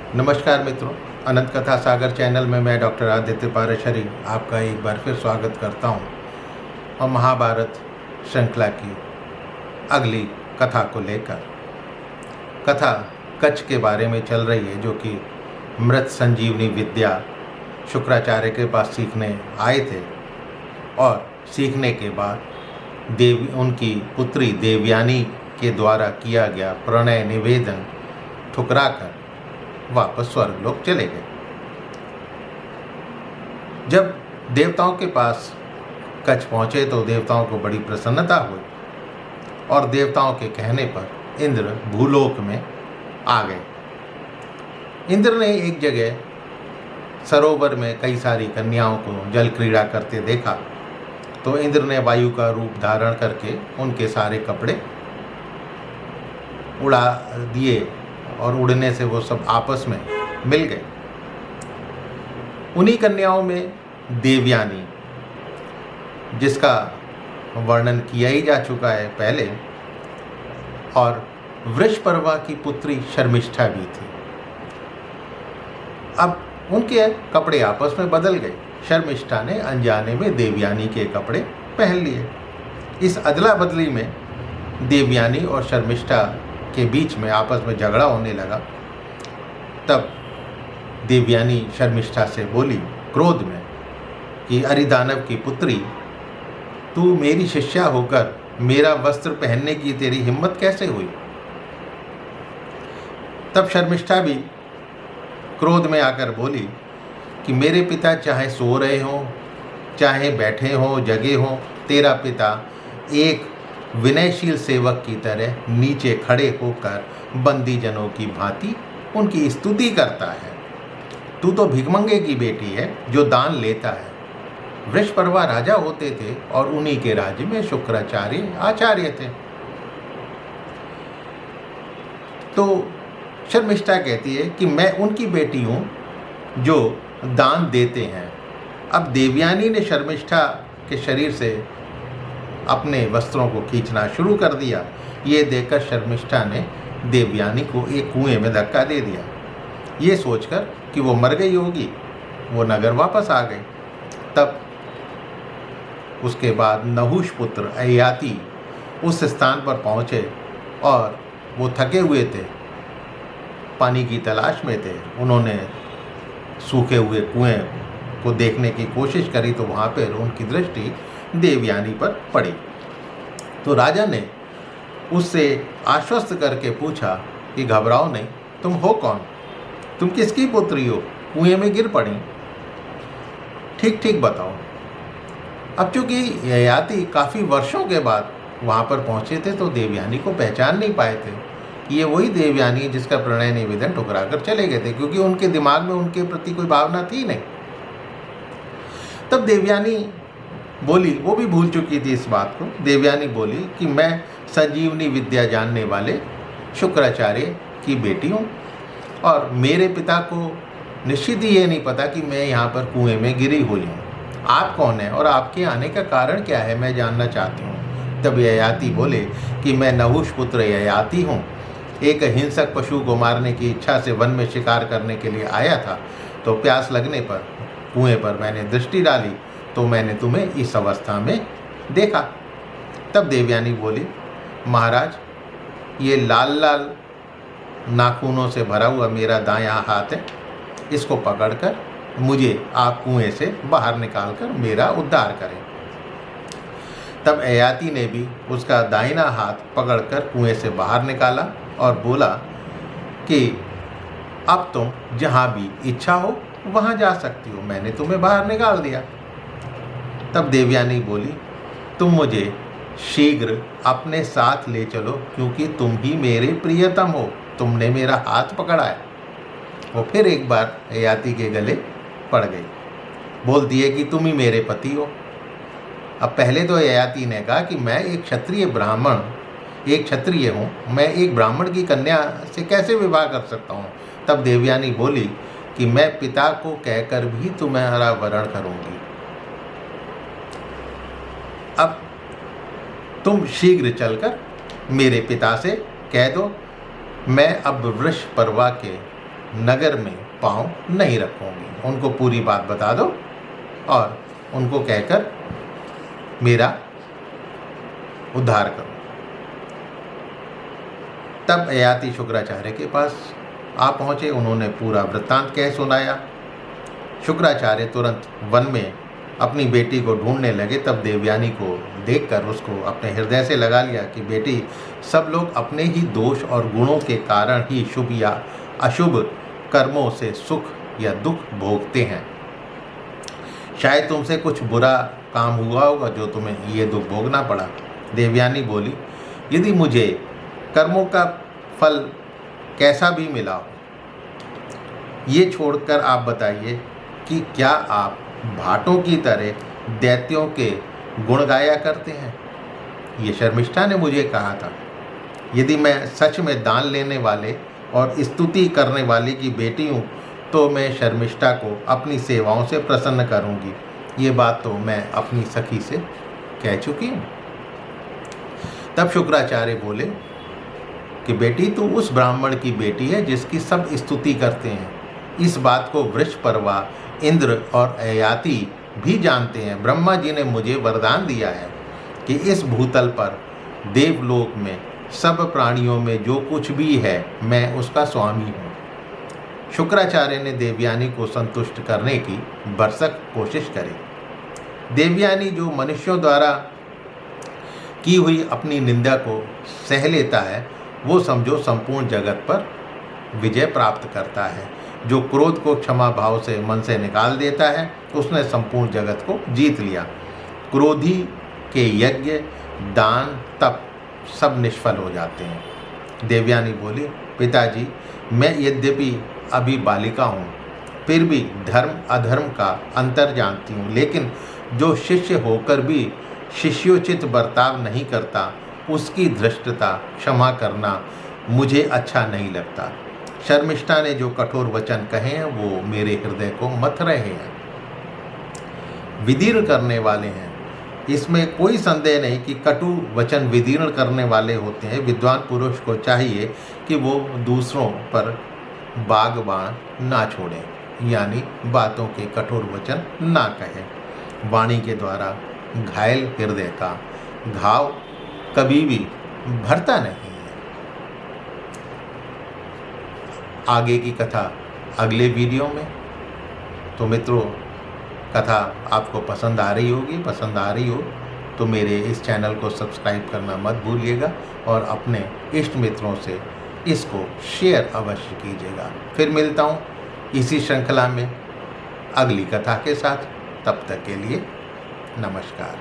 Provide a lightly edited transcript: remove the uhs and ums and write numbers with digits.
नमस्कार मित्रों, अनंत कथा सागर चैनल में मैं डॉक्टर आदित्य पाराशरी आपका एक बार फिर स्वागत करता हूं और महाभारत श्रृंखला की अगली कथा को लेकर। कथा कच्छ के बारे में चल रही है, जो कि मृत संजीवनी विद्या शुक्राचार्य के पास सीखने आए थे और सीखने के बाद उनकी पुत्री देवयानी के द्वारा किया गया प्रणय निवेदन ठुकराकर वापस स्वर्गलोक चले गए। जब देवताओं के पास कच्छ पहुंचे तो देवताओं को बड़ी प्रसन्नता हुई और देवताओं के कहने पर इंद्र भूलोक में आ गए। इंद्र ने एक जगह सरोवर में कई सारी कन्याओं को जल क्रीड़ा करते देखा, तो इंद्र ने वायु का रूप धारण करके उनके सारे कपड़े उड़ा दिए और उड़ने से वो सब आपस में मिल गए। उन्हीं कन्याओं में देवयानी, जिसका वर्णन किया ही जा चुका है पहले, और वृषपर्वा की पुत्री शर्मिष्ठा भी थी। अब उनके कपड़े आपस में बदल गए। शर्मिष्ठा ने अनजाने में देवयानी के कपड़े पहन लिए। इस अदला बदली में देवयानी और शर्मिष्ठा के बीच में आपस में झगड़ा होने लगा। तब देवयानी शर्मिष्ठा से बोली क्रोध में कि अरिदानव की पुत्री, तू मेरी शिष्या होकर मेरा वस्त्र पहनने की तेरी हिम्मत कैसे हुई? तब शर्मिष्ठा भी क्रोध में आकर बोली कि मेरे पिता चाहे सो रहे हों, चाहे बैठे हों, जगे हों, तेरा पिता एक विनयशील सेवक की तरह नीचे खड़े होकर बंदी जनों की भांति उनकी स्तुति करता है। तू तो भिखमंगे की बेटी है जो दान लेता है। वृषपर्वा राजा होते थे और उन्हीं के राज्य में शुक्राचार्य आचार्य थे। तो शर्मिष्ठा कहती है कि मैं उनकी बेटी हूँ जो दान देते हैं। अब देवयानी ने शर्मिष्ठा के शरीर से अपने वस्त्रों को खींचना शुरू कर दिया। ये देखकर शर्मिष्ठा ने देवयानी को एक कुएं में धक्का दे दिया। ये सोचकर कि वो मर गई होगी, वो नगर वापस आ गई। तब उसके बाद नहुष पुत्र ययाति उस स्थान पर पहुँचे और वो थके हुए थे, पानी की तलाश में थे। उन्होंने सूखे हुए कुएं को देखने की कोशिश करी तो वहाँ पर उनकी दृष्टि देवयानी पर पड़ी। तो राजा ने उससे आश्वस्त करके पूछा कि घबराओ नहीं, तुम हो कौन? तुम किसकी पुत्री हो? कुएं में गिर पड़ी, ठीक ठीक बताओ। अब चूंकि ययाति काफ़ी वर्षों के बाद वहाँ पर पहुँचे थे तो देवयानी को पहचान नहीं पाए थे कि ये वही देवयानी है जिसका प्रणय निवेदन ठुकरा कर चले गए थे, क्योंकि उनके दिमाग में उनके प्रति कोई भावना थी नहीं। तब देवयानी बोली, वो भी भूल चुकी थी इस बात को। देवयानी बोली कि मैं संजीवनी विद्या जानने वाले शुक्राचार्य की बेटी हूँ और मेरे पिता को निश्चित ही ये नहीं पता कि मैं यहाँ पर कुएं में गिरी हुई हूँ। आप कौन हैं और आपके आने का कारण क्या है, मैं जानना चाहती हूँ। तब ययाति बोले कि मैं नहुष पुत्र ययाति हूँ। एक हिंसक पशु को मारने की इच्छा से वन में शिकार करने के लिए आया था, तो प्यास लगने पर कुएं पर मैंने दृष्टि डाली तो मैंने तुम्हें इस अवस्था में देखा। तब देवयानी बोली, महाराज, ये लाल लाल नाखूनों से भरा हुआ मेरा दायां हाथ है, इसको पकड़कर मुझे आप कुएं से बाहर निकालकर मेरा उद्धार करें। तब ययाति ने भी उसका दाहिना हाथ पकड़कर कुएं से बाहर निकाला और बोला कि अब तुम जहाँ भी इच्छा हो वहाँ जा सकती हो, मैंने तुम्हें बाहर निकाल दिया। तब देवयानी बोली, तुम मुझे शीघ्र अपने साथ ले चलो, क्योंकि तुम ही मेरे प्रियतम हो, तुमने मेरा हाथ पकड़ा है। वो फिर एक बार ययाति के गले पड़ गई, बोलती है कि तुम ही मेरे पति हो। अब पहले तो ययाति ने कहा कि मैं एक क्षत्रिय हूँ, मैं एक ब्राह्मण की कन्या से कैसे विवाह कर सकता हूँ। तब देवयानी बोली कि मैं पिता को कहकर भी तुम्हारा वरण करूँगी। अब तुम शीघ्र चलकर मेरे पिता से कह दो, मैं अब वृषपर्वा के नगर में पाँव नहीं रखूंगी। उनको पूरी बात बता दो और उनको कहकर मेरा उद्धार करो। तब ययाति शुक्राचार्य के पास आ पहुँचे। उन्होंने पूरा वृत्तांत कह सुनाया। शुक्राचार्य तुरंत वन में अपनी बेटी को ढूंढने लगे। तब देवयानी को देखकर उसको अपने हृदय से लगा लिया कि बेटी, सब लोग अपने ही दोष और गुणों के कारण ही शुभ या अशुभ कर्मों से सुख या दुख भोगते हैं। शायद तुमसे कुछ बुरा काम हुआ होगा जो तुम्हें ये दुख भोगना पड़ा। देवयानी बोली, यदि मुझे कर्मों का फल कैसा भी मिला हो, ये छोड़कर आप बताइए कि क्या आप भाटों की तरह दैत्यों के गुण गाया करते हैं? ये शर्मिष्ठा ने मुझे कहा था। यदि मैं सच में दान लेने वाले और स्तुति करने वाले की बेटी हूँ तो मैं शर्मिष्ठा को अपनी सेवाओं से प्रसन्न करूँगी। ये बात तो मैं अपनी सखी से कह चुकी हूँ। तब शुक्राचार्य बोले कि बेटी, तू उस ब्राह्मण की बेटी है जिसकी सब स्तुति करते हैं। इस बात को वृषपर्वा, इंद्र और ययाति भी जानते हैं। ब्रह्मा जी ने मुझे वरदान दिया है कि इस भूतल पर देवलोक में सब प्राणियों में जो कुछ भी है मैं उसका स्वामी हूँ। शुक्राचार्य ने देवयानी को संतुष्ट करने की भरसक कोशिश करी। देवयानी जो मनुष्यों द्वारा की हुई अपनी निंदा को सह लेता है, वो समझो संपूर्ण जगत पर विजय प्राप्त करता है। जो क्रोध को क्षमा भाव से मन से निकाल देता है, उसने संपूर्ण जगत को जीत लिया। क्रोधी के यज्ञ, दान, तप सब निष्फल हो जाते हैं। देवयानी बोली, पिताजी, मैं यद्यपि अभी बालिका हूँ, फिर भी धर्म अधर्म का अंतर जानती हूँ। लेकिन जो शिष्य होकर भी शिष्योचित बर्ताव नहीं करता, उसकी धृष्टता क्षमा करना मुझे अच्छा नहीं लगता। शर्मिष्ठा ने जो कठोर वचन कहे हैं वो मेरे हृदय को मथ रहे हैं, विदीर्ण करने वाले हैं। इसमें कोई संदेह नहीं कि कटु वचन विदीर्ण करने वाले होते हैं। विद्वान पुरुष को चाहिए कि वो दूसरों पर बागबान ना छोड़े, यानी बातों के कठोर वचन ना कहे। वाणी के द्वारा घायल हृदय का घाव कभी भी भरता नहीं है। आगे की कथा अगले वीडियो में। तो मित्रों, कथा आपको पसंद आ रही होगी। पसंद आ रही हो तो मेरे इस चैनल को सब्सक्राइब करना मत भूलिएगा और अपने इष्ट मित्रों से इसको शेयर अवश्य कीजिएगा। फिर मिलता हूँ इसी श्रृंखला में अगली कथा के साथ। तब तक के लिए नमस्कार।